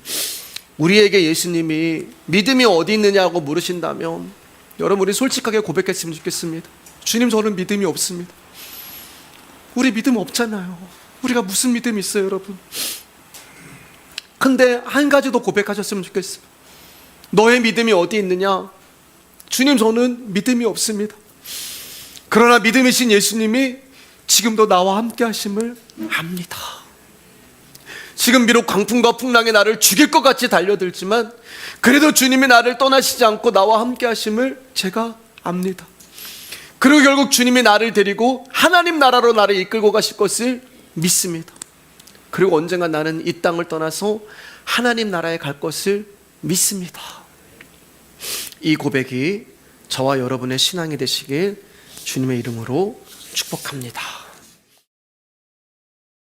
우리에게 예수님이 믿음이 어디 있느냐고 물으신다면 여러분, 우리 솔직하게 고백했으면 좋겠습니다. 주님, 저는 믿음이 없습니다. 우리 믿음 없잖아요. 우리가 무슨 믿음이 있어요, 여러분? 근데 한 가지 더 고백하셨으면 좋겠어요. 너의 믿음이 어디 있느냐? 주님, 저는 믿음이 없습니다. 그러나 믿음이신 예수님이 지금도 나와 함께 하심을 압니다. 지금 비록 광풍과 풍랑이 나를 죽일 것 같이 달려들지만 그래도 주님이 나를 떠나시지 않고 나와 함께 하심을 제가 압니다. 그리고 결국 주님이 나를 데리고 하나님 나라로 나를 이끌고 가실 것을 믿습니다. 그리고 언젠가 나는 이 땅을 떠나서 하나님 나라에 갈 것을 믿습니다. 이 고백이 저와 여러분의 신앙이 되시길 주님의 이름으로 축복합니다.